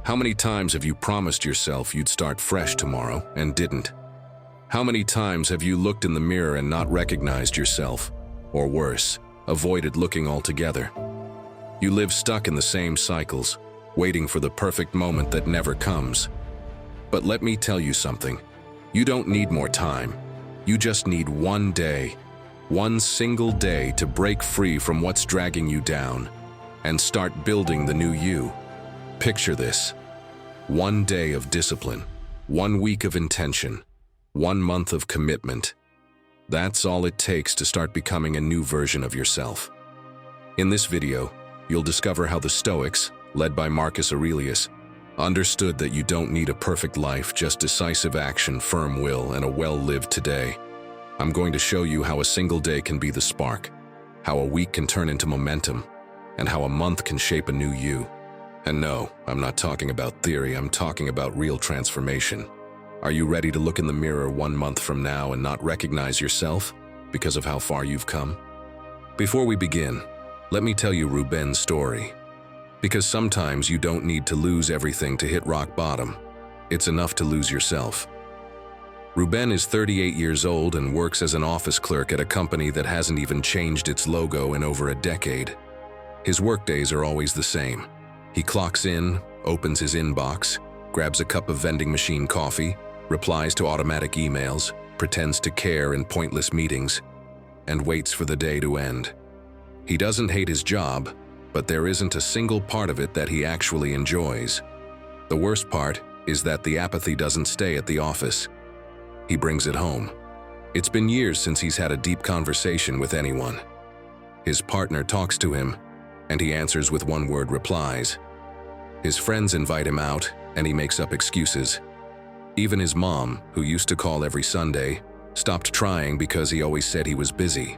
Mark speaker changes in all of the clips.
Speaker 1: How many times have you promised yourself you'd start fresh tomorrow and didn't? How many times have you looked in the mirror and not recognized yourself? Or worse, avoided looking altogether? You live stuck in the same cycles, waiting for the perfect moment that never comes. But let me tell you something. You don't need more time. You just need one day, one single day to break free from what's dragging you down and start building the new you. Picture this. One day of discipline, 1 week of intention, 1 month of commitment. That's all it takes to start becoming a new version of yourself. In this video, you'll discover how the Stoics, led by Marcus Aurelius, understood that you don't need a perfect life, just decisive action, firm will, and a well-lived today. I'm going to show you how a single day can be the spark, how a week can turn into momentum, and how a month can shape a new you. And no, I'm not talking about theory, I'm talking about real transformation. Are you ready to look in the mirror 1 month from now and not recognize yourself because of how far you've come? Before we begin, let me tell you Ruben's story. Because sometimes you don't need to lose everything to hit rock bottom. It's enough to lose yourself. Ruben is 38 years old and works as an office clerk at a company that hasn't even changed its logo in over a decade. His workdays are always the same. He clocks in, opens his inbox, grabs a cup of vending machine coffee, replies to automatic emails, pretends to care in pointless meetings, and waits for the day to end. He doesn't hate his job, but there isn't a single part of it that he actually enjoys. The worst part is that the apathy doesn't stay at the office. He brings it home. It's been years since he's had a deep conversation with anyone. His partner talks to him, and he answers with one-word replies. His friends invite him out, and he makes up excuses. Even his mom, who used to call every Sunday, stopped trying because he always said he was busy.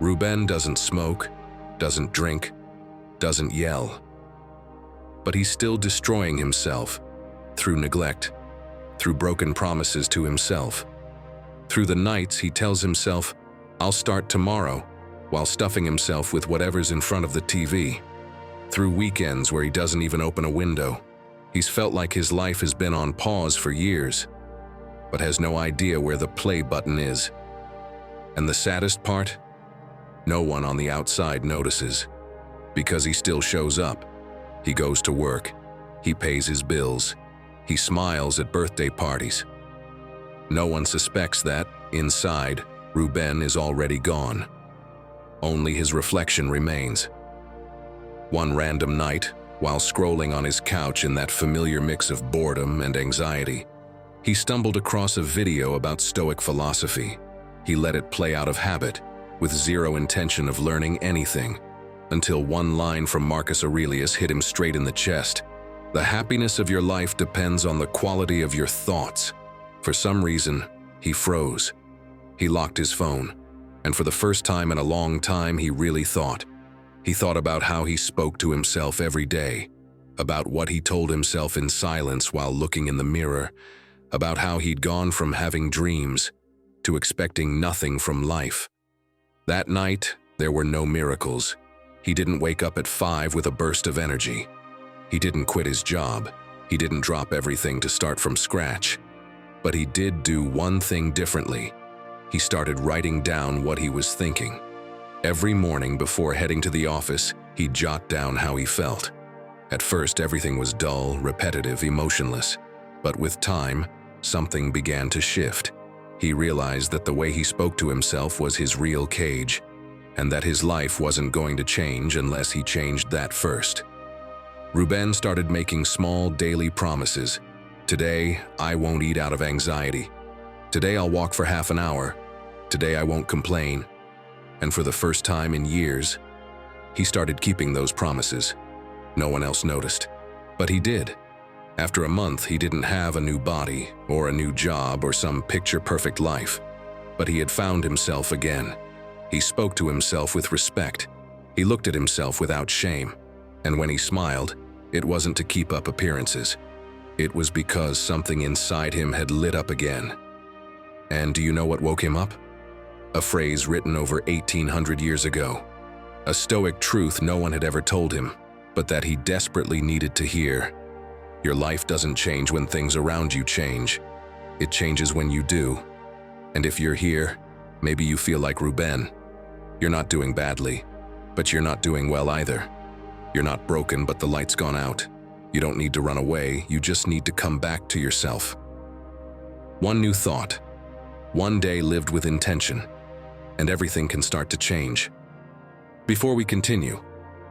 Speaker 1: Ruben doesn't smoke, doesn't drink, doesn't yell. But he's still destroying himself through neglect, through broken promises to himself. Through the nights he tells himself, "I'll start tomorrow," while stuffing himself with whatever's in front of the TV. Through weekends where he doesn't even open a window. He's felt like his life has been on pause for years, but has no idea where the play button is. And the saddest part? No one on the outside notices, because he still shows up. He goes to work, he pays his bills, he smiles at birthday parties. No one suspects that, inside, Ruben is already gone. Only his reflection remains. One random night, while scrolling on his couch in that familiar mix of boredom and anxiety, he stumbled across a video about Stoic philosophy. He let it play out of habit, with zero intention of learning anything, until one line from Marcus Aurelius hit him straight in the chest. The happiness of your life depends on the quality of your thoughts. For some reason, he froze. He locked his phone, and for the first time in a long time, he really thought. He thought about how he spoke to himself every day, about what he told himself in silence while looking in the mirror, about how he'd gone from having dreams to expecting nothing from life. That night, there were no miracles. He didn't wake up at 5 with a burst of energy. He didn't quit his job. He didn't drop everything to start from scratch. But he did do one thing differently. He started writing down what he was thinking. Every morning before heading to the office, he'd jot down how he felt. At first, everything was dull, repetitive, emotionless. But with time, something began to shift. He realized that the way he spoke to himself was his real cage, and that his life wasn't going to change unless he changed that first. Ruben started making small daily promises. Today, I won't eat out of anxiety. Today, I'll walk for half an hour. Today, I won't complain. And for the first time in years, he started keeping those promises. No one else noticed, but he did. After a month, he didn't have a new body, or a new job, or some picture-perfect life, but he had found himself again. He spoke to himself with respect. He looked at himself without shame, and when he smiled, it wasn't to keep up appearances. It was because something inside him had lit up again. And do you know what woke him up? A phrase written over 1800 years ago. A Stoic truth no one had ever told him, but that he desperately needed to hear. Your life doesn't change when things around you change. It changes when you do. And if you're here, maybe you feel like Ruben. You're not doing badly, but you're not doing well either. You're not broken, but the light's gone out. You don't need to run away, you just need to come back to yourself. One new thought, one day lived with intention, and everything can start to change. Before we continue,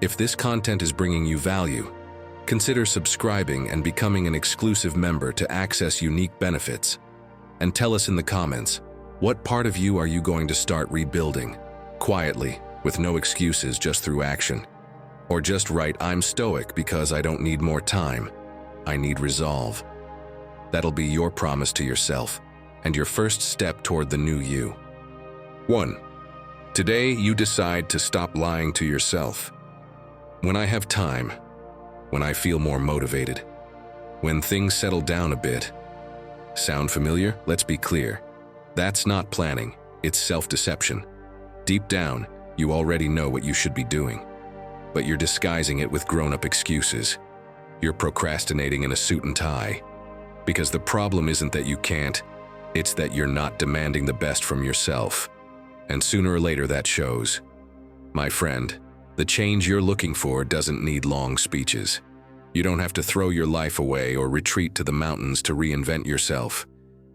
Speaker 1: if this content is bringing you value, consider subscribing and becoming an exclusive member to access unique benefits. And tell us in the comments, what part of you are you going to start rebuilding? Quietly, with no excuses, just through action. Or just write, I'm Stoic because I don't need more time. I need resolve. That'll be your promise to yourself, and your first step toward the new you. 1. Today you decide to stop lying to yourself. When I have time, when I feel more motivated, when things settle down a bit. Sound familiar? Let's be clear. That's not planning, it's self-deception. Deep down, you already know what you should be doing, but you're disguising it with grown-up excuses. You're procrastinating in a suit and tie. Because the problem isn't that you can't, it's that you're not demanding the best from yourself. And sooner or later that shows. My friend, the change you're looking for doesn't need long speeches. You don't have to throw your life away or retreat to the mountains to reinvent yourself.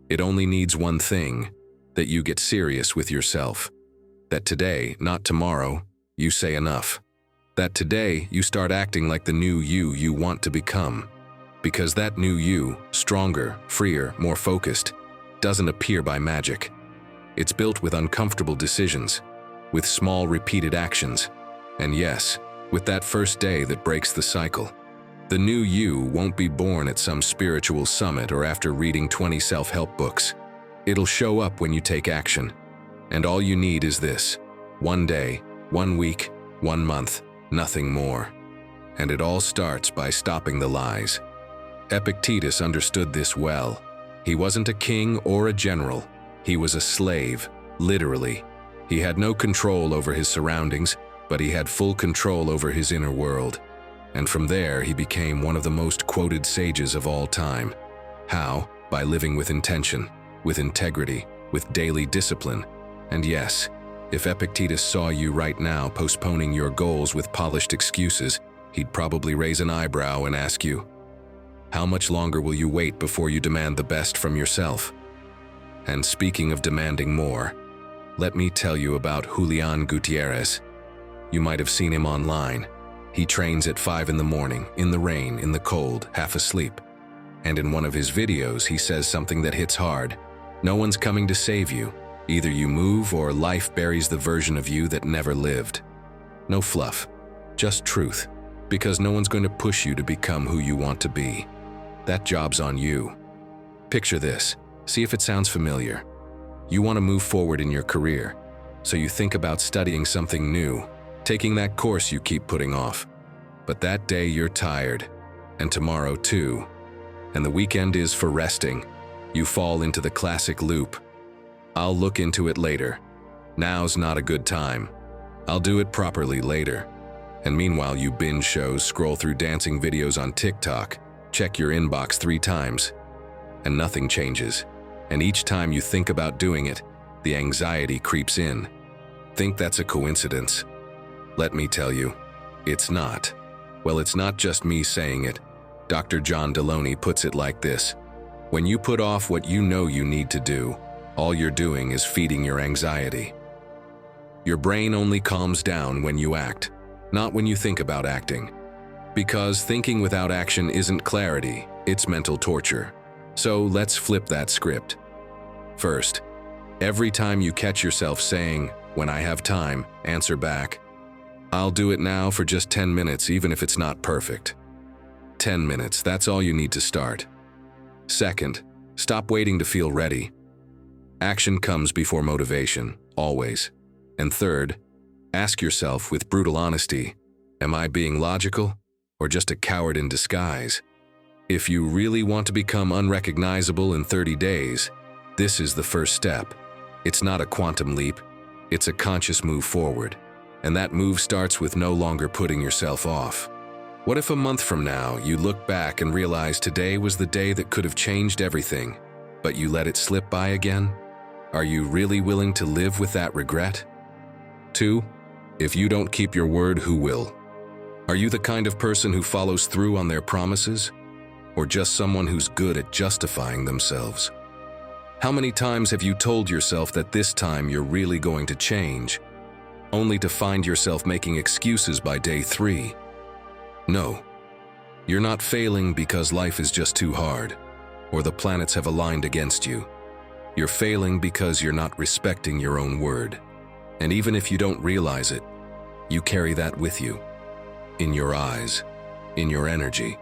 Speaker 1: It only needs one thing, that you get serious with yourself. That today, not tomorrow, you say enough. That today you start acting like the new you want to become. Because that new you, stronger, freer, more focused, doesn't appear by magic. It's built with uncomfortable decisions, with small repeated actions, and yes, with that first day that breaks the cycle. The new you won't be born at some spiritual summit or after reading 20 self-help books. It'll show up when you take action. And all you need is this: one day, 1 week, 1 month, nothing more. And it all starts by stopping the lies. Epictetus understood this well. He wasn't a king or a general. He was a slave, literally. He had no control over his surroundings, but he had full control over his inner world. And from there, he became one of the most quoted sages of all time. How? By living with intention, with integrity, with daily discipline. And yes, if Epictetus saw you right now postponing your goals with polished excuses, he'd probably raise an eyebrow and ask you, how much longer will you wait before you demand the best from yourself? And speaking of demanding more, let me tell you about Julian Gutierrez. You might have seen him online. He trains at 5 in the morning, in the rain, in the cold, half asleep. And in one of his videos, he says something that hits hard. No one's coming to save you. Either you move or life buries the version of you that never lived. No fluff, just truth. Because no one's going to push you to become who you want to be. That job's on you. Picture this. See if it sounds familiar. You want to move forward in your career, so you think about studying something new, taking that course you keep putting off. But that day you're tired, and tomorrow too. And the weekend is for resting. You fall into the classic loop. I'll look into it later. Now's not a good time. I'll do it properly later. And meanwhile you binge shows, scroll through dancing videos on TikTok, check your inbox 3 times, and nothing changes. And each time you think about doing it, the anxiety creeps in. Think that's a coincidence? Let me tell you, it's not. Well, it's not just me saying it. Dr. John Deloney puts it like this: when you put off what you know you need to do, all you're doing is feeding your anxiety. Your brain only calms down when you act, not when you think about acting. Because thinking without action isn't clarity, it's mental torture. So let's flip that script. First, every time you catch yourself saying, "When I have time," answer back, "I'll do it now for just 10 minutes, even if it's not perfect." 10 minutes, that's all you need to start. Second, stop waiting to feel ready. Action comes before motivation, always. And third, ask yourself with brutal honesty, am I being logical or just a coward in disguise? If you really want to become unrecognizable in 30 days, this is the first step. It's not a quantum leap, it's a conscious move forward. And that move starts with no longer putting yourself off. What if a month from now you look back and realize today was the day that could have changed everything, but you let it slip by again? Are you really willing to live with that regret? 2. If you don't keep your word, who will? Are you the kind of person who follows through on their promises? Or just someone who's good at justifying themselves? How many times have you told yourself that this time you're really going to change, only to find yourself making excuses by day 3? No. You're not failing because life is just too hard, or the planets have aligned against you. You're failing because you're not respecting your own word. And even if you don't realize it, you carry that with you. In your eyes, in your energy,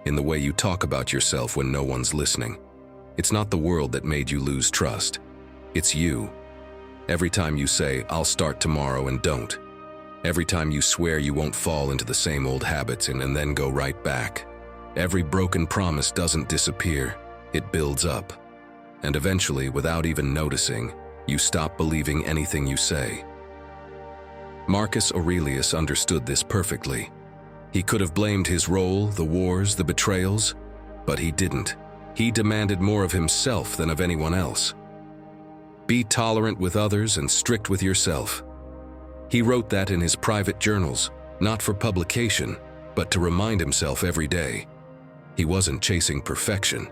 Speaker 1: in the way you talk about yourself when no one's listening. It's not the world that made you lose trust. It's you. Every time you say, "I'll start tomorrow," and don't. Every time you swear you won't fall into the same old habits and then go right back. Every broken promise doesn't disappear, it builds up. And eventually, without even noticing, you stop believing anything you say. Marcus Aurelius understood this perfectly. He could have blamed his role, the wars, the betrayals, but he didn't. He demanded more of himself than of anyone else. Be tolerant with others and strict with yourself. He wrote that in his private journals, not for publication, but to remind himself every day. He wasn't chasing perfection.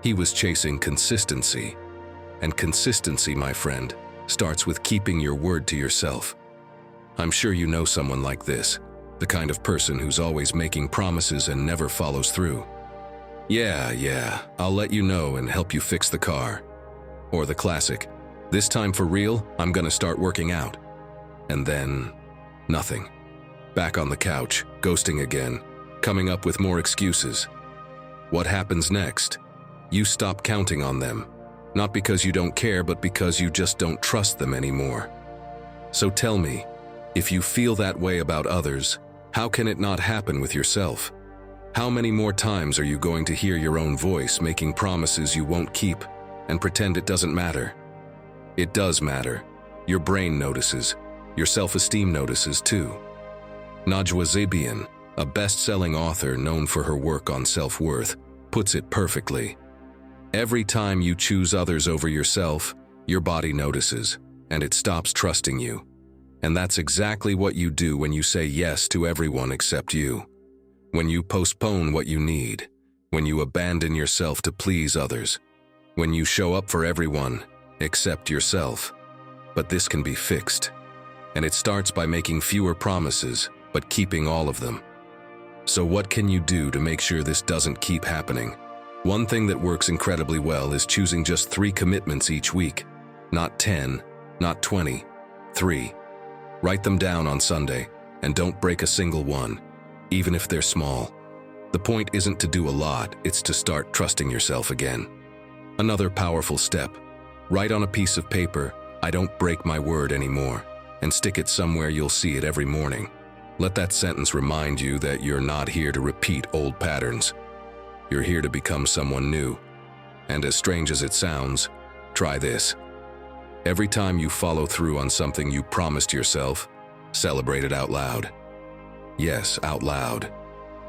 Speaker 1: He was chasing consistency. And consistency, my friend, starts with keeping your word to yourself. I'm sure you know someone like this, the kind of person who's always making promises and never follows through. Yeah, I'll let you know and help you fix the car. Or the classic, "This time for real, I'm gonna start working out." And then, nothing. Back on the couch, ghosting again, coming up with more excuses. What happens next? You stop counting on them, not because you don't care, but because you just don't trust them anymore. So tell me, if you feel that way about others, how can it not happen with yourself? How many more times are you going to hear your own voice making promises you won't keep and pretend it doesn't matter? It does matter. Your brain notices. Your self-esteem notices too. Najwa Zebian, a best-selling author known for her work on self-worth, puts it perfectly. Every time you choose others over yourself, your body notices, and it stops trusting you. And that's exactly what you do when you say yes to everyone except you. When you postpone what you need, when you abandon yourself to please others, when you show up for everyone except yourself. But this can be fixed. And it starts by making fewer promises, but keeping all of them. So what can you do to make sure this doesn't keep happening? One thing that works incredibly well is choosing just 3 commitments each week. Not 10, not 20, 3. Write them down on Sunday, and don't break a single one, even if they're small. The point isn't to do a lot, it's to start trusting yourself again. Another powerful step. Write on a piece of paper, "I don't break my word anymore," and stick it somewhere you'll see it every morning. Let that sentence remind you that you're not here to repeat old patterns. You're here to become someone new. And as strange as it sounds, try this. Every time you follow through on something you promised yourself, celebrate it out loud. Yes, out loud.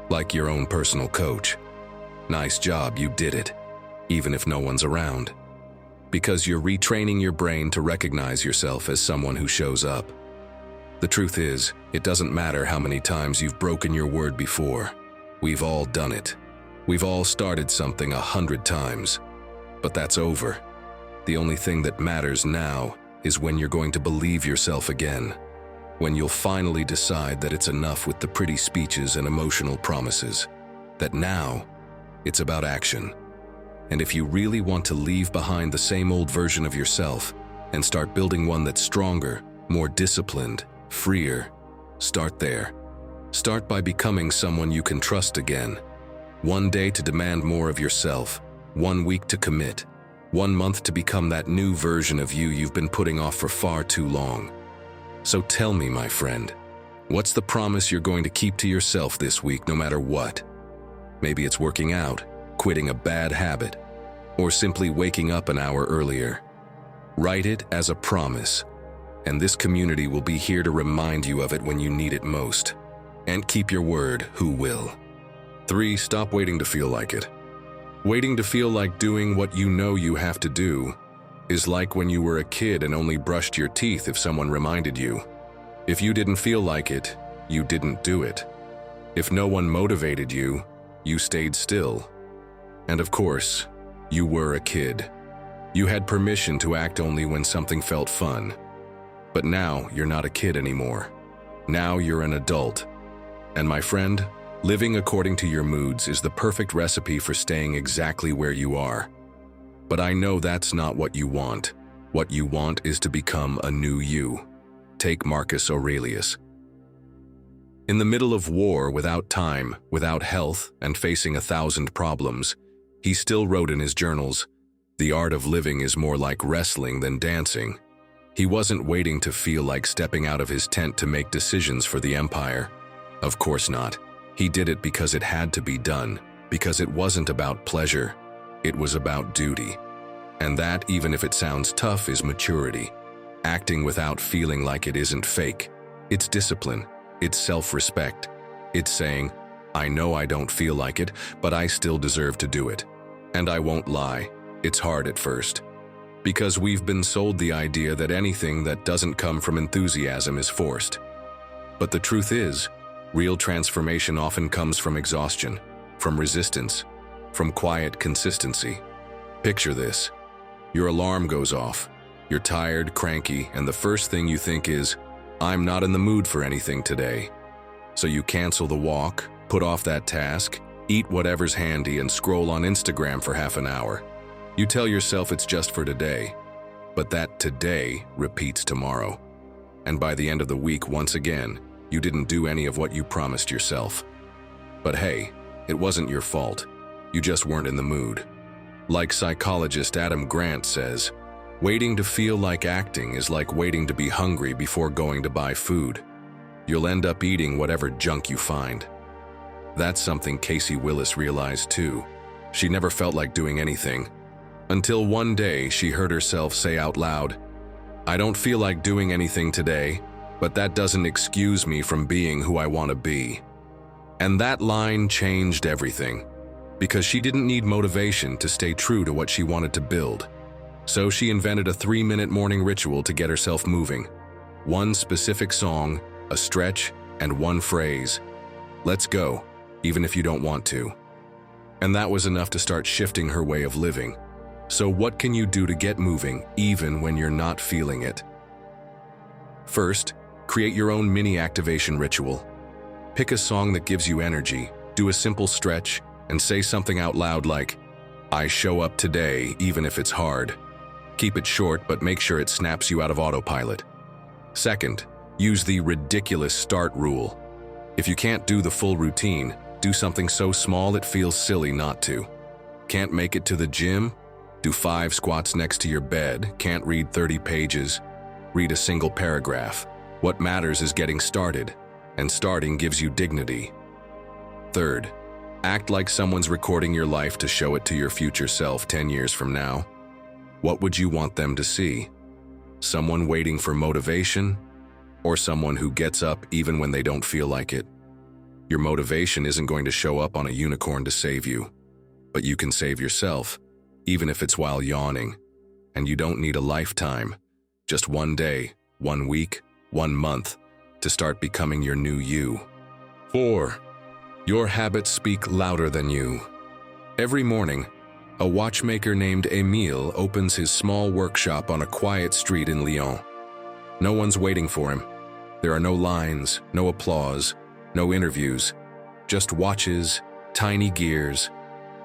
Speaker 1: Like your own personal coach. Nice job, you did it, even if no one's around. Because you're retraining your brain to recognize yourself as someone who shows up. The truth is, it doesn't matter how many times you've broken your word before. We've all done it. We've all started something 100 times. But that's over. The only thing that matters now is when you're going to believe yourself again. When you'll finally decide that it's enough with the pretty speeches and emotional promises. That now, it's about action. And if you really want to leave behind the same old version of yourself and start building one that's stronger, more disciplined, freer, start there. Start by becoming someone you can trust again. One day to demand more of yourself, 1 week to commit, 1 month to become that new version of you you've been putting off for far too long. So tell me, my friend, what's the promise you're going to keep to yourself this week no matter what? Maybe it's working out, quitting a bad habit, or simply waking up an hour earlier. Write it as a promise, and this community will be here to remind you of it when you need it most. And keep your word, who will. 3. Stop waiting to feel like it. Waiting to feel like doing what you know you have to do is like when you were a kid and only brushed your teeth if someone reminded you. If you didn't feel like it, you didn't do it. If no one motivated you, you stayed still. And of course, you were a kid. You had permission to act only when something felt fun. But now you're not a kid anymore. Now you're an adult. And my friend, living according to your moods is the perfect recipe for staying exactly where you are. But I know that's not what you want. What you want is to become a new you. Take Marcus Aurelius. In the middle of war, without time, without health, and facing 1,000 problems, he still wrote in his journals, "The art of living is more like wrestling than dancing." He wasn't waiting to feel like stepping out of his tent to make decisions for the empire. Of course not. He did it because it had to be done, because it wasn't about pleasure, it was about duty. And that, even if it sounds tough, is maturity. Acting without feeling like it isn't fake. It's discipline. It's self-respect. It's saying, I know I don't feel like it, but I still deserve to do it. And I won't lie, it's hard at first. Because we've been sold the idea that anything that doesn't come from enthusiasm is forced. But the truth is, real transformation often comes from exhaustion, from resistance, from quiet consistency. Picture this. Your alarm goes off. You're tired, cranky, and the first thing you think is, I'm not in the mood for anything today. So you cancel the walk, put off that task, eat whatever's handy, and scroll on Instagram for half an hour. You tell yourself it's just for today, but that today repeats tomorrow. And by the end of the week, once again, you didn't do any of what you promised yourself. But hey, it wasn't your fault. You just weren't in the mood. Like psychologist Adam Grant says, waiting to feel like acting is like waiting to be hungry before going to buy food. You'll end up eating whatever junk you find. That's something Casey Willis realized too. She never felt like doing anything. Until one day she heard herself say out loud, I don't feel like doing anything today, but that doesn't excuse me from being who I want to be. And that line changed everything, because she didn't need motivation to stay true to what she wanted to build. So she invented a 3-minute morning ritual to get herself moving. One specific song, a stretch, and one phrase. Let's go, even if you don't want to. And that was enough to start shifting her way of living. So what can you do to get moving, even when you're not feeling it? First, create your own mini activation ritual. Pick a song that gives you energy, do a simple stretch, and say something out loud like, I show up today, even if it's hard. Keep it short, but make sure it snaps you out of autopilot. Second, use the ridiculous start rule. If you can't do the full routine, do something so small it feels silly not to. Can't make it to the gym? Do 5 squats next to your bed. Can't read 30 pages? Read a single paragraph. What matters is getting started, and starting gives you dignity. Third, act like someone's recording your life to show it to your future self 10 years from now. What would you want them to see? Someone waiting for motivation, or someone who gets up even when they don't feel like it? Your motivation isn't going to show up on a unicorn to save you, but you can save yourself, even if it's while yawning. And you don't need a lifetime, just one day, 1 week, 1 month, to start becoming your new you. 4. Your habits speak louder than you. Every morning, a watchmaker named Émile opens his small workshop on a quiet street in Lyon. No one's waiting for him. There are no lines, no applause, no interviews, just watches, tiny gears,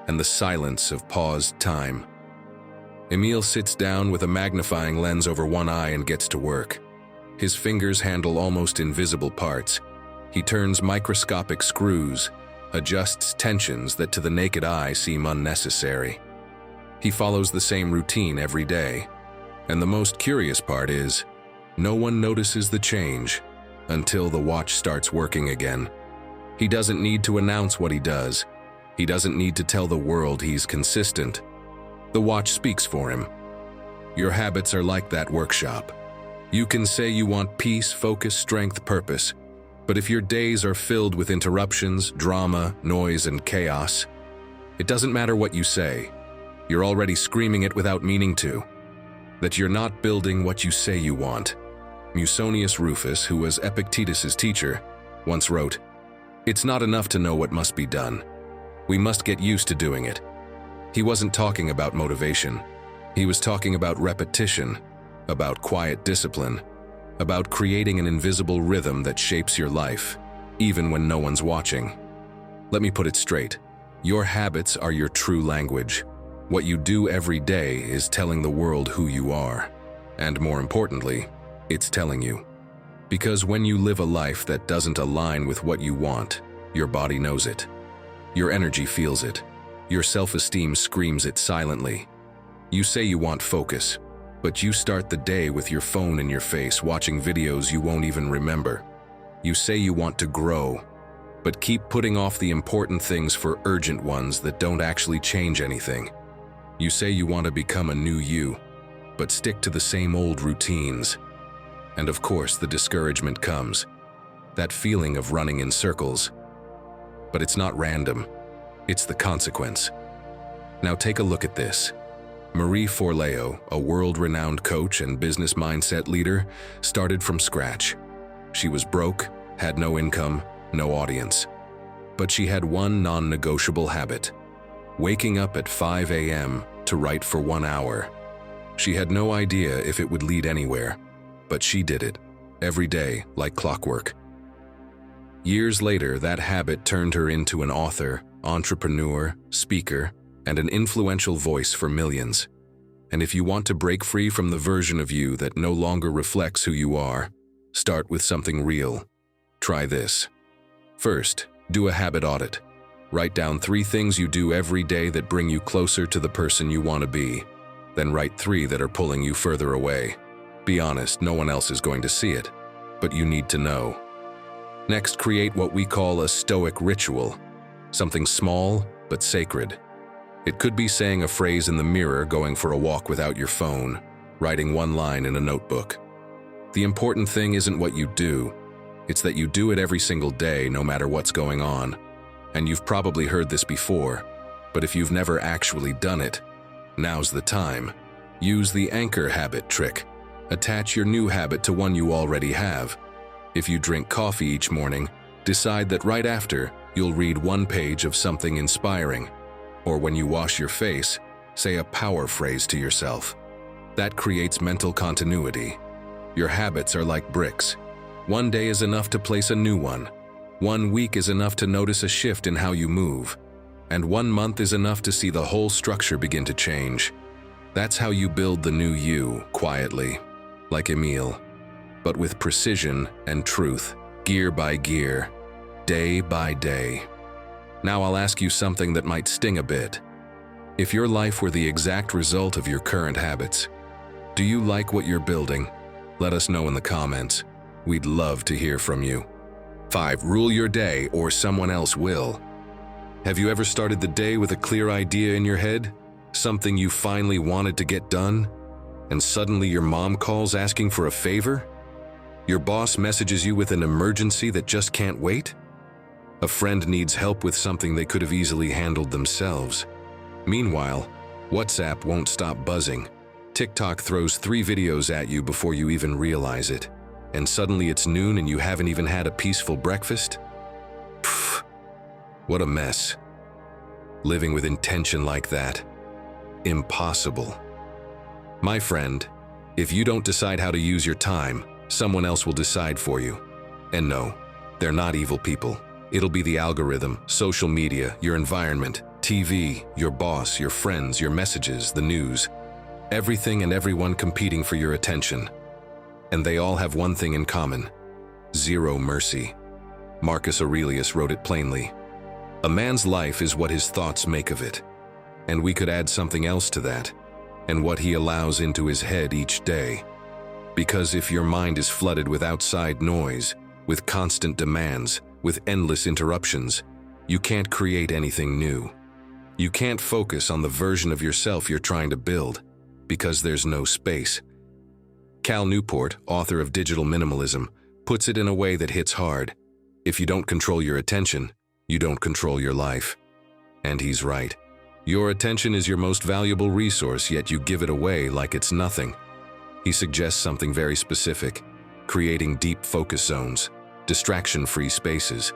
Speaker 1: and the silence of paused time. Émile sits down with a magnifying lens over one eye and gets to work. His fingers handle almost invisible parts. He turns microscopic screws, adjusts tensions that to the naked eye seem unnecessary. He follows the same routine every day. And the most curious part is, no one notices the change until the watch starts working again. He doesn't need to announce what he does. He doesn't need to tell the world he's consistent. The watch speaks for him. Your habits are like that workshop. You can say you want peace, focus, strength, purpose, But if your days are filled with interruptions, drama, noise, and chaos, it doesn't matter what you say. You're already screaming it without meaning to. That you're not building what you say you want. Musonius Rufus, who was Epictetus' teacher, once wrote, "It's not enough to know what must be done. We must get used to doing it." He wasn't talking about motivation. He was talking about repetition, about quiet discipline, about creating an invisible rhythm that shapes your life, even when no one's watching. Let me put it straight. Your habits are your true language. What you do every day is telling the world who you are. And more importantly, it's telling you. Because when you live a life that doesn't align with what you want, your body knows it. Your energy feels it. Your self-esteem screams it silently. You say you want focus, but you start the day with your phone in your face watching videos you won't even remember. You say you want to grow, but keep putting off the important things for urgent ones that don't actually change anything. You say you want to become a new you, but stick to the same old routines. And of course, the discouragement comes. That feeling of running in circles. But it's not random. It's the consequence. Now take a look at this. Marie Forleo, a world-renowned coach and business mindset leader, started from scratch. She was broke, had no income, no audience. But she had one non-negotiable habit: waking up at 5 a.m. to write for 1 hour. She had no idea if it would lead anywhere, but she did it, every day, like clockwork. Years later, that habit turned her into an author, entrepreneur, speaker, and an influential voice for millions. And if you want to break free from the version of you that no longer reflects who you are, start with something real. Try this. First, do a habit audit. Write down 3 things you do every day that bring you closer to the person you want to be. Then write 3 that are pulling you further away. Be honest, no one else is going to see it, but you need to know. Next, create what we call a Stoic ritual. Something small, but sacred. It could be saying a phrase in the mirror, going for a walk without your phone, writing 1 line in a notebook. The important thing isn't what you do, it's that you do it every single day, no matter what's going on. And you've probably heard this before, but if you've never actually done it, now's the time. Use the anchor habit trick. Attach your new habit to one you already have. If you drink coffee each morning, decide that right after, you'll read 1 page of something inspiring. Or when you wash your face, say a power phrase to yourself. That creates mental continuity. Your habits are like bricks. 1 day is enough to place a new one. 1 week is enough to notice a shift in how you move. And 1 month is enough to see the whole structure begin to change. That's how you build the new you, quietly, like Emile, but with precision and truth, gear by gear, day by day. Now I'll ask you something that might sting a bit. If your life were the exact result of your current habits, do you like what you're building? Let us know in the comments. We'd love to hear from you. 5. Rule your day or someone else will. Have you ever started the day with a clear idea in your head? Something you finally wanted to get done? And suddenly your mom calls asking for a favor? Your boss messages you with an emergency that just can't wait? A friend needs help with something they could have easily handled themselves. Meanwhile, WhatsApp won't stop buzzing. TikTok throws 3 videos at you before you even realize it. And suddenly it's noon and you haven't even had a peaceful breakfast? Pfft, what a mess. Living with intention like that. Impossible. My friend, if you don't decide how to use your time, someone else will decide for you. And no, they're not evil people. It'll be the algorithm, social media, your environment, TV, your boss, your friends, your messages, the news. Everything and everyone competing for your attention. And they all have one thing in common: zero mercy. Marcus Aurelius wrote it plainly. A man's life is what his thoughts make of it. And we could add something else to that, and what he allows into his head each day. Because if your mind is flooded with outside noise, with constant demands, with endless interruptions, you can't create anything new. You can't focus on the version of yourself you're trying to build, because there's no space. Cal Newport, author of Digital Minimalism, puts it in a way that hits hard. If you don't control your attention, you don't control your life. And he's right. Your attention is your most valuable resource, yet you give it away like it's nothing. He suggests something very specific, creating deep focus zones, distraction-free spaces.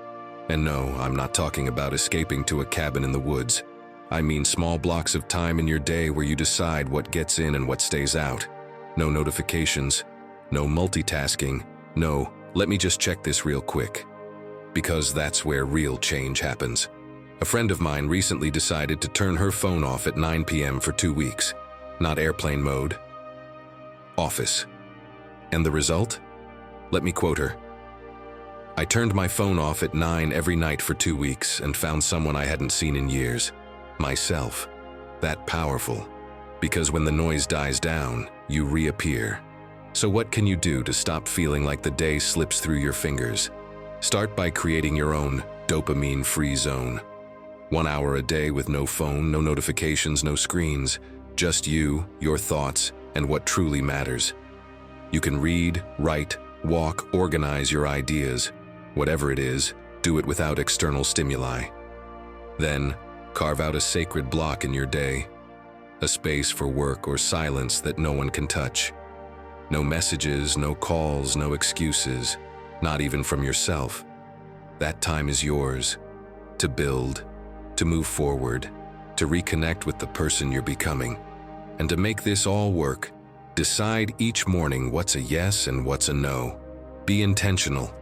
Speaker 1: And no, I'm not talking about escaping to a cabin in the woods. I mean small blocks of time in your day where you decide what gets in and what stays out. No notifications, no multitasking, no, let me just check this real quick. Because that's where real change happens. A friend of mine recently decided to turn her phone off at 9 p.m. for 2 weeks. Not airplane mode, office. And the result? Let me quote her. I turned my phone off at 9 every night for 2 weeks and found someone I hadn't seen in years. Myself. That powerful. Because when the noise dies down, you reappear. So what can you do to stop feeling like the day slips through your fingers? Start by creating your own dopamine-free zone. 1 hour a day with no phone, no notifications, no screens. Just you, your thoughts, and what truly matters. You can read, write, walk, organize your ideas. Whatever it is, do it without external stimuli. Then, carve out a sacred block in your day. A space for work or silence that no one can touch. No messages, no calls, no excuses, not even from yourself. That time is yours. To build, to move forward, to reconnect with the person you're becoming. And to make this all work, decide each morning what's a yes and what's a no. Be intentional.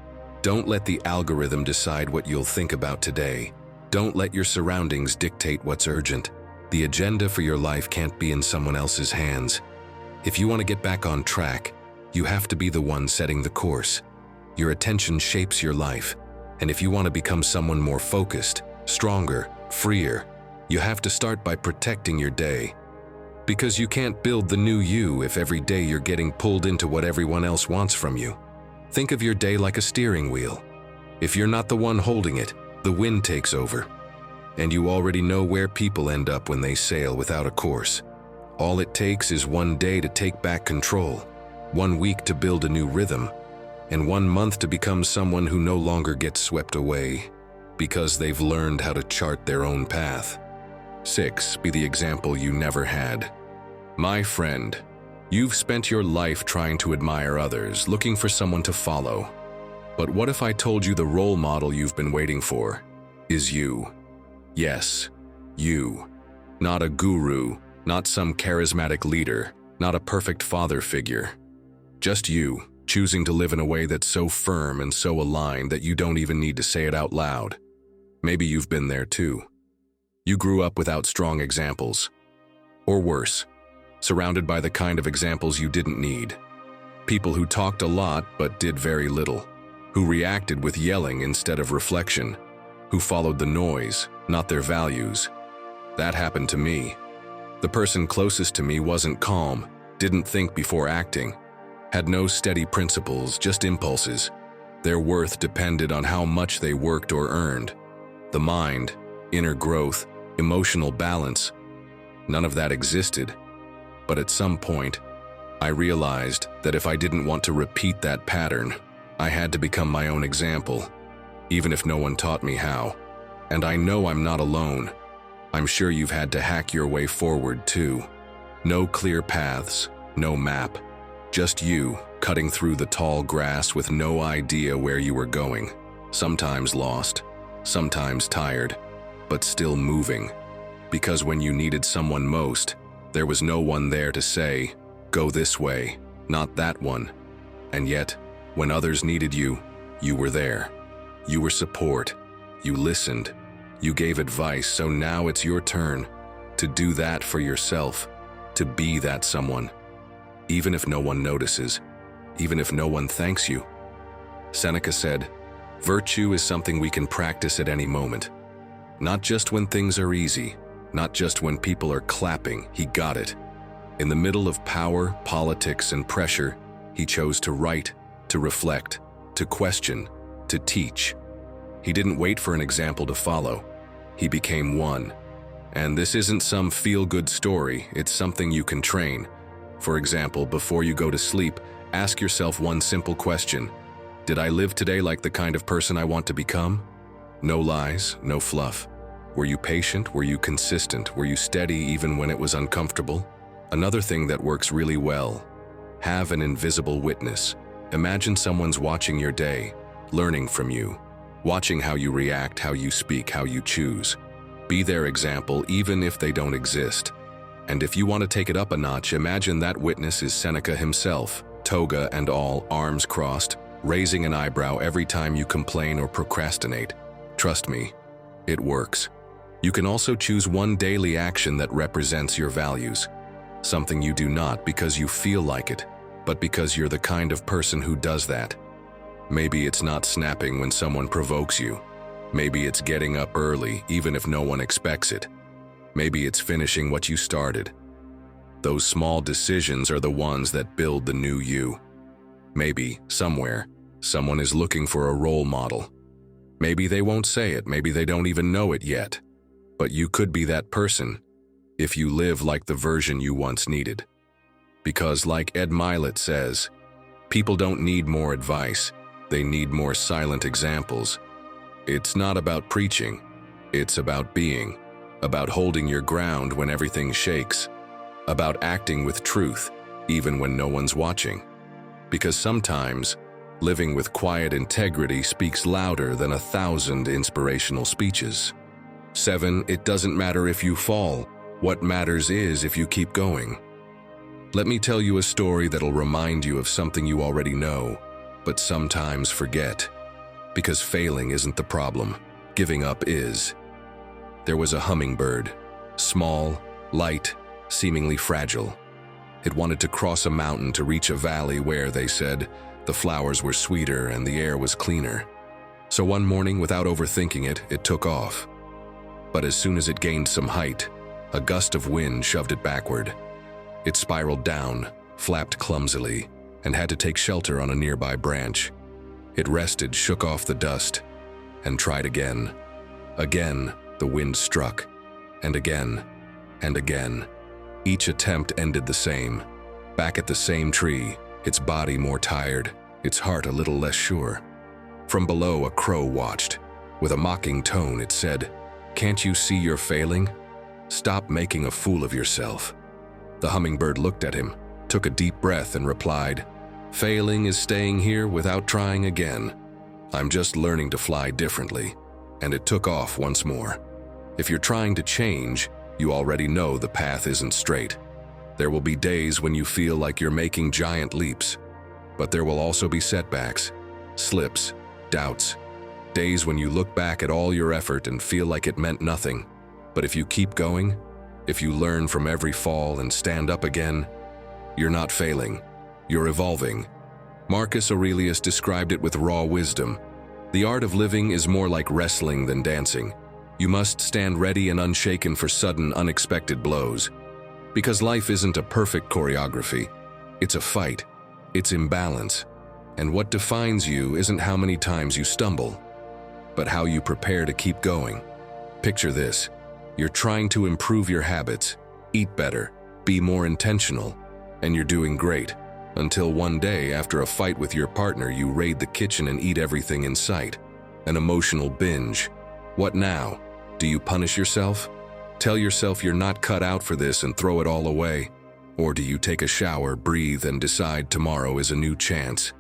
Speaker 1: Don't let the algorithm decide what you'll think about today. Don't let your surroundings dictate what's urgent. The agenda for your life can't be in someone else's hands. If you want to get back on track, you have to be the one setting the course. Your attention shapes your life. And if you want to become someone more focused, stronger, freer, you have to start by protecting your day. Because you can't build the new you if every day you're getting pulled into what everyone else wants from you. Think of your day like a steering wheel. If you're not the one holding it, the wind takes over. And you already know where people end up when they sail without a course. All it takes is 1 day to take back control, 1 week to build a new rhythm, and 1 month to become someone who no longer gets swept away because they've learned how to chart their own path. 6. Be the example you never had. My friend, you've spent your life trying to admire others, looking for someone to follow. But what if I told you the role model you've been waiting for is you? Yes, you. Not a guru, not some charismatic leader, not a perfect father figure. Just you, choosing to live in a way that's so firm and so aligned that you don't even need to say it out loud. Maybe you've been there too. You grew up without strong examples. Or worse, surrounded by the kind of examples you didn't need. People who talked a lot but did very little. Who reacted with yelling instead of reflection. Who followed the noise, not their values. That happened to me. The person closest to me wasn't calm, didn't think before acting, had no steady principles, just impulses. Their worth depended on how much they worked or earned. The mind, inner growth, emotional balance, none of that existed. But at some point, I realized that if I didn't want to repeat that pattern, I had to become my own example, even if no one taught me how. And I know I'm not alone. I'm sure you've had to hack your way forward too. No clear paths, no map. Just you, cutting through the tall grass with no idea where you were going. Sometimes lost, sometimes tired, but still moving. Because when you needed someone most, there was no one there to say, go this way, not that one. And yet, when others needed you, you were there. You were support. You listened. You gave advice, so now it's your turn to do that for yourself, to be that someone. Even if no one notices, even if no one thanks you. Seneca said, virtue is something we can practice at any moment. Not just when things are easy, not just when people are clapping, he got it. In the middle of power, politics, and pressure, he chose to write, to reflect, to question, to teach. He didn't wait for an example to follow. He became one. And this isn't some feel-good story, it's something you can train. For example, before you go to sleep, ask yourself one simple question. Did I live today like the kind of person I want to become? No lies, no fluff. Were you patient? Were you consistent? Were you steady even when it was uncomfortable? Another thing that works really well: have an invisible witness. Imagine someone's watching your day, learning from you, watching how you react, how you speak, how you choose. Be their example even if they don't exist. And if you want to take it up a notch, imagine that witness is Seneca himself, toga and all, arms crossed, raising an eyebrow every time you complain or procrastinate. Trust me, it works. You can also choose one daily action that represents your values. Something you do not because you feel like it, but because you're the kind of person who does that. Maybe it's not snapping when someone provokes you. Maybe it's getting up early, even if no one expects it. Maybe it's finishing what you started. Those small decisions are the ones that build the new you. Maybe, somewhere, someone is looking for a role model. Maybe they won't say it, maybe they don't even know it yet. But you could be that person if you live like the version you once needed. Because like Ed Milet says, people don't need more advice, they need more silent examples. It's not about preaching, it's about being, about holding your ground when everything shakes, about acting with truth, even when no one's watching. Because sometimes, living with quiet integrity speaks louder than 1,000 inspirational speeches. 7. It doesn't matter if you fall. What matters is if you keep going. Let me tell you a story that'll remind you of something you already know, but sometimes forget. Because failing isn't the problem, giving up is. There was a hummingbird, small, light, seemingly fragile. It wanted to cross a mountain to reach a valley where, they said, the flowers were sweeter and the air was cleaner. So one morning, without overthinking it, it took off. But as soon as it gained some height, a gust of wind shoved it backward. It spiraled down, flapped clumsily, and had to take shelter on a nearby branch. It rested, shook off the dust, and tried again. Again, the wind struck, and again, and again. Each attempt ended the same. Back at the same tree, its body more tired, its heart a little less sure. From below, a crow watched. With a mocking tone, it said, "Can't you see you're failing? Stop making a fool of yourself." The hummingbird looked at him, took a deep breath, and replied, "Failing is staying here without trying again. I'm just learning to fly differently." And it took off once more. If you're trying to change, you already know the path isn't straight. There will be days when you feel like you're making giant leaps, but there will also be setbacks, slips, doubts, days when you look back at all your effort and feel like it meant nothing. But if you keep going, if you learn from every fall and stand up again, you're not failing, you're evolving. Marcus Aurelius described it with raw wisdom. The art of living is more like wrestling than dancing. You must stand ready and unshaken for sudden, unexpected blows. Because life isn't a perfect choreography. It's a fight. It's imbalance. And what defines you isn't how many times you stumble, but how you prepare to keep going. Picture this. You're trying to improve your habits, eat better, be more intentional, and you're doing great. Until one day, after a fight with your partner, you raid the kitchen and eat everything in sight. An emotional binge. What now? Do you punish yourself? Tell yourself you're not cut out for this and throw it all away? Or do you take a shower, breathe, and decide tomorrow is a new chance?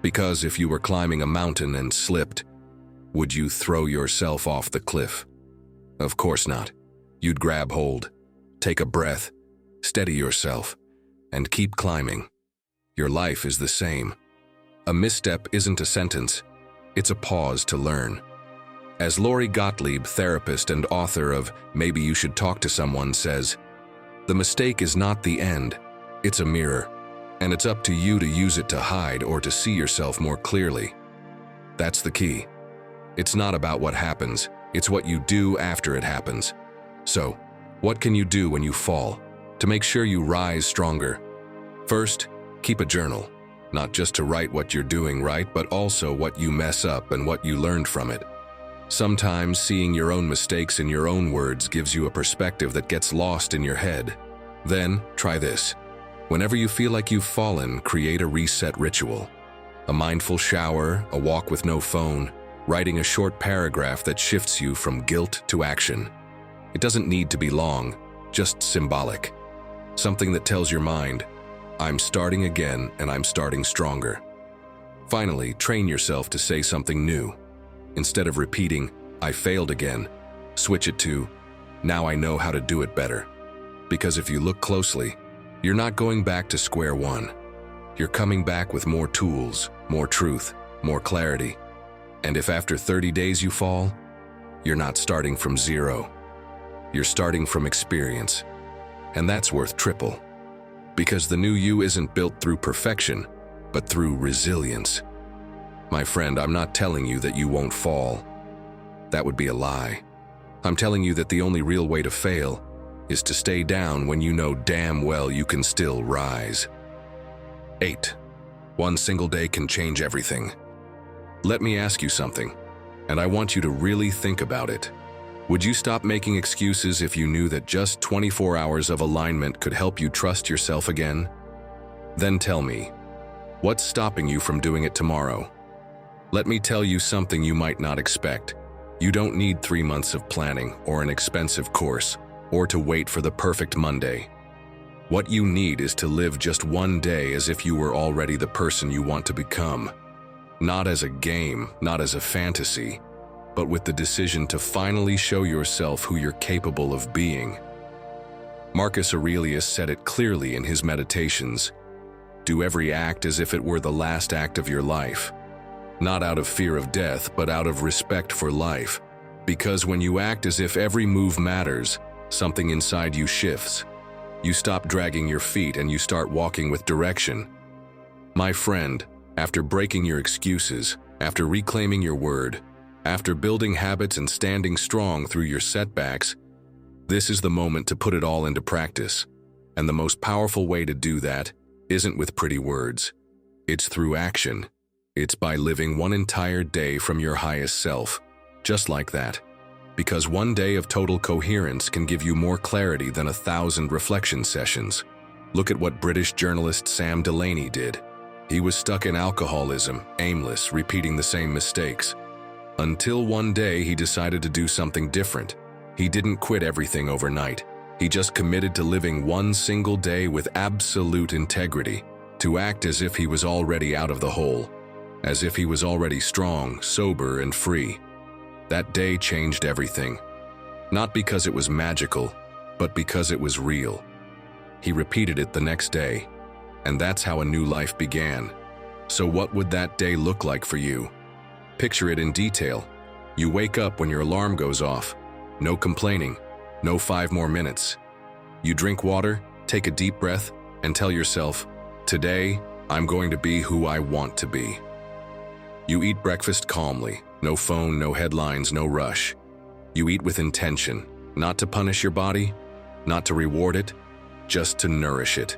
Speaker 1: Because if you were climbing a mountain and slipped, would you throw yourself off the cliff? Of course not. You'd grab hold, take a breath, steady yourself, and keep climbing. Your life is the same. A misstep isn't a sentence, it's a pause to learn. As Lori Gottlieb, therapist and author of Maybe You Should Talk to Someone, says, "The mistake is not the end, it's a mirror, and it's up to you to use it to hide or to see yourself more clearly." That's the key. It's not about what happens, it's what you do after it happens. So, what can you do when you fall to make sure you rise stronger? First, keep a journal, not just to write what you're doing right, but also what you mess up and what you learned from it. Sometimes seeing your own mistakes in your own words gives you a perspective that gets lost in your head. Then, try this. Whenever you feel like you've fallen, create a reset ritual. A mindful shower, a walk with no phone, writing a short paragraph that shifts you from guilt to action. It doesn't need to be long, just symbolic. Something that tells your mind, I'm starting again and I'm starting stronger. Finally, train yourself to say something new. Instead of repeating, I failed again, switch it to, now I know how to do it better. Because if you look closely, you're not going back to square one. You're coming back with more tools, more truth, more clarity. And if after 30 days you fall, you're not starting from zero. You're starting from experience. And that's worth triple. Because the new you isn't built through perfection, but through resilience. My friend, I'm not telling you that you won't fall. That would be a lie. I'm telling you that the only real way to fail is to stay down when you know damn well you can still rise. 8. One single day can change everything. Let me ask you something, and I want you to really think about it. Would you stop making excuses if you knew that just 24 hours of alignment could help you trust yourself again? Then tell me, what's stopping you from doing it tomorrow? Let me tell you something you might not expect. You don't need 3 months of planning or an expensive course, or to wait for the perfect Monday. What you need is to live just one day as if you were already the person you want to become. Not as a game, not as a fantasy, but with the decision to finally show yourself who you're capable of being. Marcus Aurelius said it clearly in his Meditations. Do every act as if it were the last act of your life. Not out of fear of death, but out of respect for life. Because when you act as if every move matters, something inside you shifts. You stop dragging your feet and you start walking with direction. My friend, after breaking your excuses, after reclaiming your word, after building habits and standing strong through your setbacks, this is the moment to put it all into practice. And the most powerful way to do that isn't with pretty words. It's through action. It's by living one entire day from your highest self, just like that. Because one day of total coherence can give you more clarity than 1,000 reflection sessions. Look at what British journalist Sam Delaney did. He was stuck in alcoholism, aimless, repeating the same mistakes. Until one day he decided to do something different. He didn't quit everything overnight. He just committed to living one single day with absolute integrity, to act as if he was already out of the hole, as if he was already strong, sober, and free. That day changed everything. Not because it was magical, but because it was real. He repeated it the next day, and that's how a new life began. So what would that day look like for you? Picture it in detail. You wake up when your alarm goes off. No complaining, no 5 more minutes. You drink water, take a deep breath, and tell yourself, today, I'm going to be who I want to be. You eat breakfast calmly, no phone, no headlines, no rush. You eat with intention, not to punish your body, not to reward it, just to nourish it.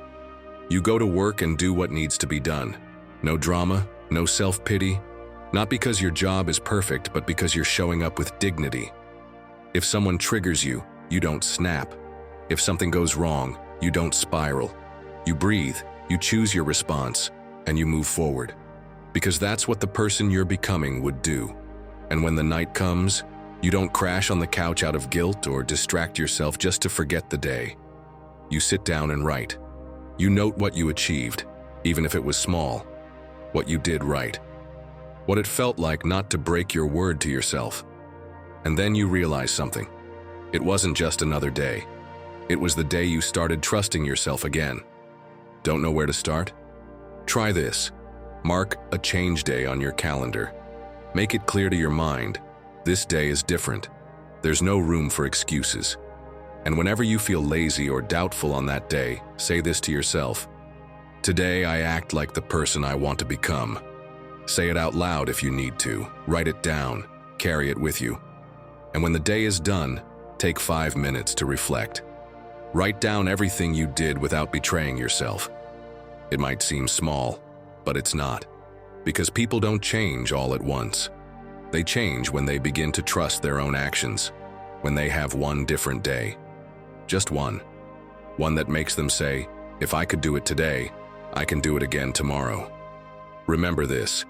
Speaker 1: You go to work and do what needs to be done. No drama, no self-pity, not because your job is perfect, but because you're showing up with dignity. If someone triggers you, you don't snap. If something goes wrong, you don't spiral. You breathe, you choose your response, and you move forward. Because that's what the person you're becoming would do. And when the night comes, you don't crash on the couch out of guilt or distract yourself just to forget the day. You sit down and write. You note what you achieved, even if it was small. What you did right. What it felt like not to break your word to yourself. And then you realize something. It wasn't just another day. It was the day you started trusting yourself again. Don't know where to start? Try this. Mark a change day on your calendar. Make it clear to your mind, this day is different. There's no room for excuses. And whenever you feel lazy or doubtful on that day, say this to yourself. Today I act like the person I want to become. Say it out loud if you need to. Write it down. Carry it with you. And when the day is done, take 5 minutes to reflect. Write down everything you did without betraying yourself. It might seem small, but it's not. Because people don't change all at once. They change when they begin to trust their own actions, when they have one different day. Just one. One that makes them say, if I could do it today, I can do it again tomorrow. Remember this.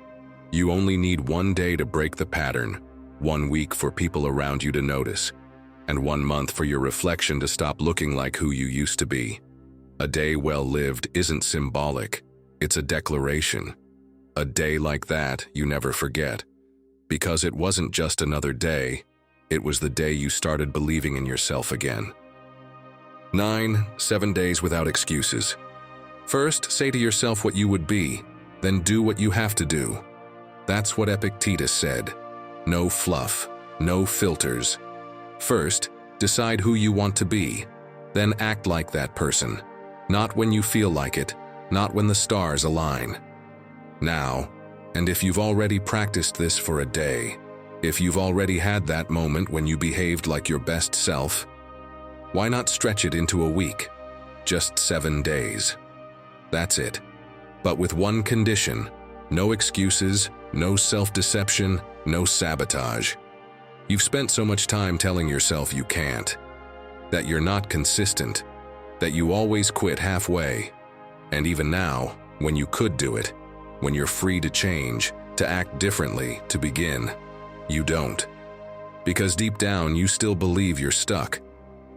Speaker 1: You only need 1 day to break the pattern, 1 week for people around you to notice, and 1 month for your reflection to stop looking like who you used to be. A day well lived isn't symbolic, it's a declaration. A day like that you never forget, because it wasn't just another day, it was the day you started believing in yourself again. 9. 7 days without excuses. First, say to yourself what you would be, then do what you have to do. That's what Epictetus said. No fluff, no filters. First, decide who you want to be, then act like that person. Not when you feel like it, not when the stars align. Now, and if you've already practiced this for a day, if you've already had that moment when you behaved like your best self, why not stretch it into a week? Just 7 days. That's it. But with one condition: no excuses, no self-deception, no sabotage. You've spent so much time telling yourself you can't, that you're not consistent, that you always quit halfway. And even now, when you could do it, when you're free to change, to act differently, to begin, you don't. Because deep down, you still believe you're stuck.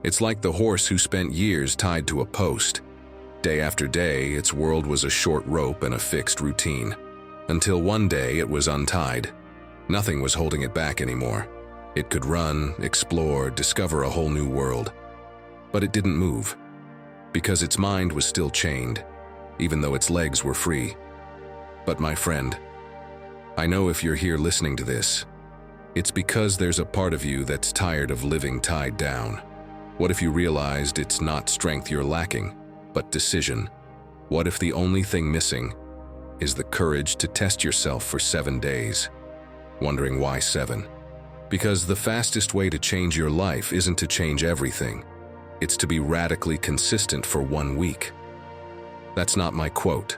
Speaker 1: It's like the horse who spent years tied to a post. Day after day, its world was a short rope and a fixed routine. Until one day it was untied. Nothing was holding it back anymore. It could run, explore, discover a whole new world. But it didn't move, because its mind was still chained, even though its legs were free. But my friend, I know if you're here listening to this, it's because there's a part of you that's tired of living tied down. What if you realized it's not strength you're lacking, but decision? What if the only thing missing is the courage to test yourself for 7 days? Wondering why 7? Because the fastest way to change your life isn't to change everything. It's to be radically consistent for 1 week. That's not my quote.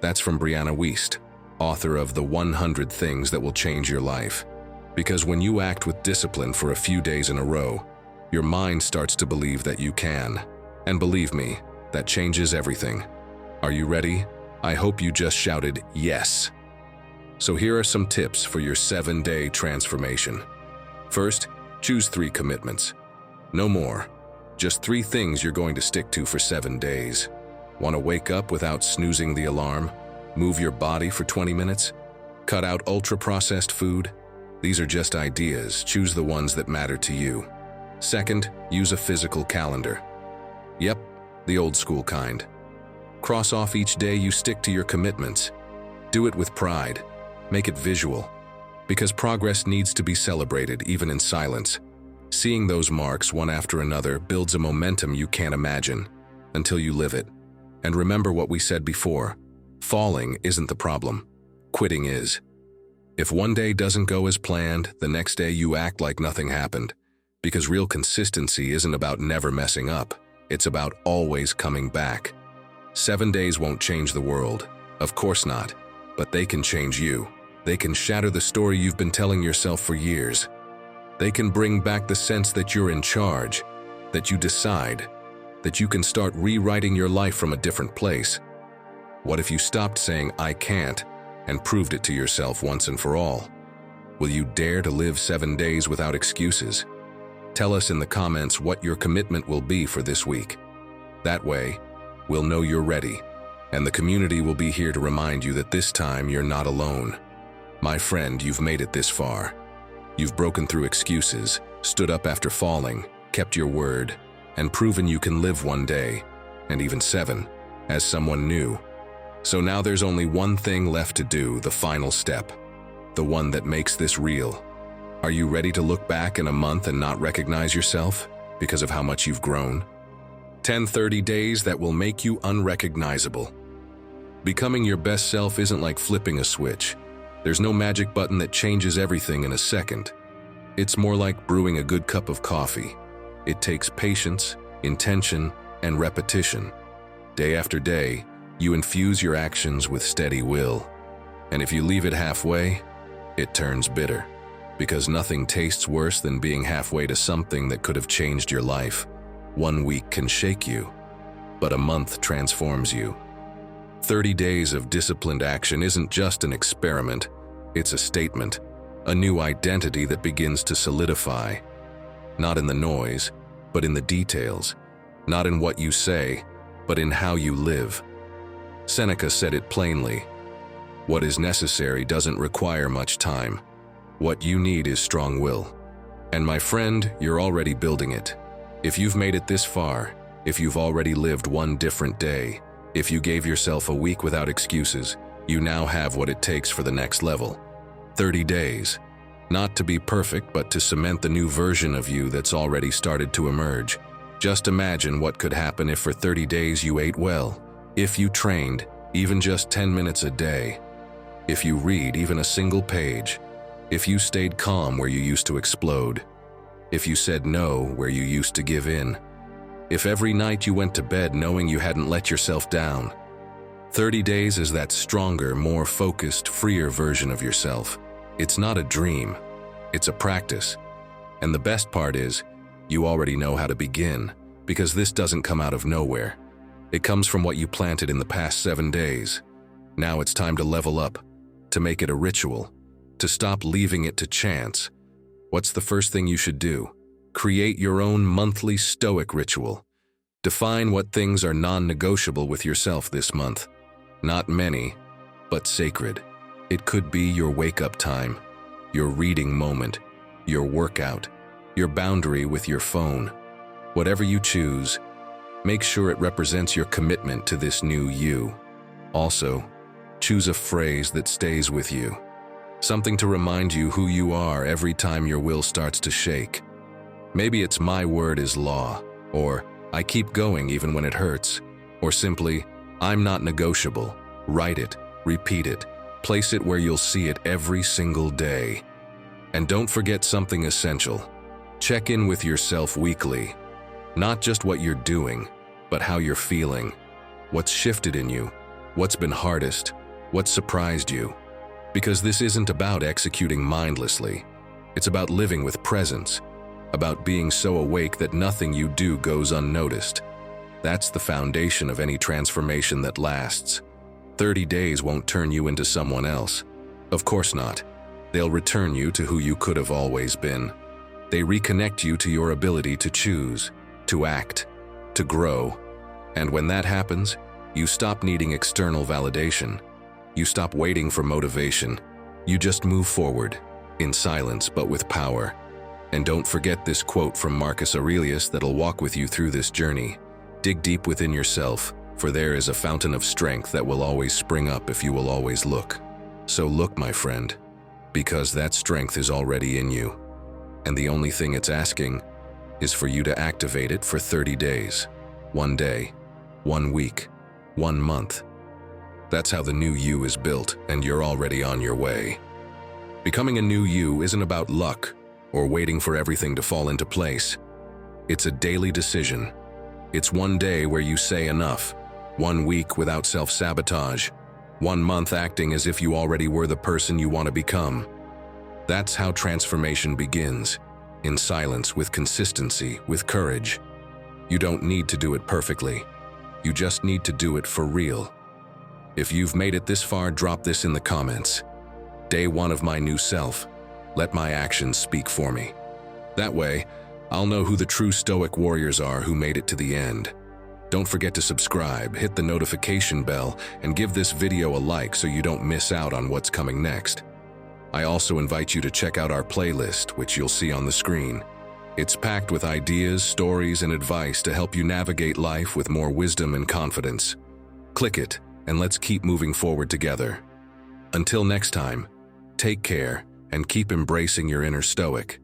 Speaker 1: That's from Brianna Wiest, author of The 100 Things That Will Change Your Life. Because when you act with discipline for a few days in a row, your mind starts to believe that you can. And believe me, that changes everything. Are you ready? I hope you just shouted yes. So here are some tips for your 7-day transformation. First, choose 3 commitments. No more. Just 3 things you're going to stick to for 7 days. Want to wake up without snoozing the alarm? Move your body for 20 minutes? Cut out ultra-processed food? These are just ideas. Choose the ones that matter to you. Second, use a physical calendar. Yep, the old school kind. Cross off each day you stick to your commitments. Do it with pride. Make it visual. Because progress needs to be celebrated even in silence. Seeing those marks one after another builds a momentum you can't imagine until you live it. And remember what we said before. Falling isn't the problem. Quitting is. If one day doesn't go as planned, the next day you act like nothing happened. Because real consistency isn't about never messing up. It's about always coming back. 7 days won't change the world. Of course not. But they can change you. They can shatter the story you've been telling yourself for years. They can bring back the sense that you're in charge, that you decide, that you can start rewriting your life from a different place. What if you stopped saying, "I can't," and proved it to yourself once and for all? Will you dare to live 7 days without excuses? Tell us in the comments what your commitment will be for this week. That way, we'll know you're ready, and the community will be here to remind you that this time you're not alone. My friend, you've made it this far. You've broken through excuses, stood up after falling, kept your word, and proven you can live 1 day, and even 7, as someone new. So now there's only one thing left to do, the final step, the one that makes this real. Are you ready to look back in a month and not recognize yourself because of how much you've grown? 30 days that will make you unrecognizable. Becoming your best self isn't like flipping a switch. There's no magic button that changes everything in a second. It's more like brewing a good cup of coffee. It takes patience, intention, and repetition. Day after day, you infuse your actions with steady will. And if you leave it halfway, it turns bitter. Because nothing tastes worse than being halfway to something that could have changed your life. 1 week can shake you, but a month transforms you. 30 days of disciplined action isn't just an experiment, it's a statement, a new identity that begins to solidify. Not in the noise, but in the details. Not in what you say, but in how you live. Seneca said it plainly. What is necessary doesn't require much time. What you need is strong will. And my friend, you're already building it. If you've made it this far, if you've already lived one different day, if you gave yourself a week without excuses, you now have what it takes for the next level. 30 days. Not to be perfect, but to cement the new version of you that's already started to emerge. Just imagine what could happen if for 30 days you ate well, if you trained, even just 10 minutes a day, if you read even a single page, if you stayed calm where you used to explode, if you said no where you used to give in, if every night you went to bed knowing you hadn't let yourself down. 30 days is that stronger, more focused, freer version of yourself. It's not a dream, it's a practice. And the best part is, you already know how to begin, because this doesn't come out of nowhere. It comes from what you planted in the past 7 days. Now it's time to level up, to make it a ritual, to stop leaving it to chance. What's the first thing you should do? Create your own monthly Stoic ritual. Define what things are non-negotiable with yourself this month. Not many, but sacred. It could be your wake-up time, your reading moment, your workout, your boundary with your phone. Whatever you choose, make sure it represents your commitment to this new you. Also, choose a phrase that stays with you. Something to remind you who you are every time your will starts to shake. Maybe it's "my word is law," or "I keep going even when it hurts," or simply, "I'm not negotiable." Write it, repeat it, place it where you'll see it every single day. And don't forget something essential. Check in with yourself weekly. Not just what you're doing, but how you're feeling. What's shifted in you? What's been hardest? What surprised you? Because this isn't about executing mindlessly. It's about living with presence, about being so awake that nothing you do goes unnoticed. That's the foundation of any transformation that lasts. 30 days won't turn you into someone else. Of course not. They'll return you to who you could have always been. They reconnect you to your ability to choose, to act, to grow. And when that happens, you stop needing external validation. You stop waiting for motivation. You just move forward, in silence but with power. And don't forget this quote from Marcus Aurelius that'll walk with you through this journey. Dig deep within yourself, for there is a fountain of strength that will always spring up if you will always look. So look, my friend, because that strength is already in you. And the only thing it's asking is for you to activate it for 30 days. 1 day, 1 week, 1 month. That's how the new you is built, and you're already on your way. Becoming a new you isn't about luck or waiting for everything to fall into place. It's a daily decision. It's 1 day where you say enough, 1 week without self-sabotage, 1 month acting as if you already were the person you want to become. That's how transformation begins, in silence, with consistency, with courage. You don't need to do it perfectly. You just need to do it for real. If you've made it this far, drop this in the comments. Day 1 of my new self. Let my actions speak for me. That way, I'll know who the true Stoic warriors are who made it to the end. Don't forget to subscribe, hit the notification bell, and give this video a like so you don't miss out on what's coming next. I also invite you to check out our playlist, which you'll see on the screen. It's packed with ideas, stories, and advice to help you navigate life with more wisdom and confidence. Click it, and let's keep moving forward together. Until next time, take care and keep embracing your inner Stoic.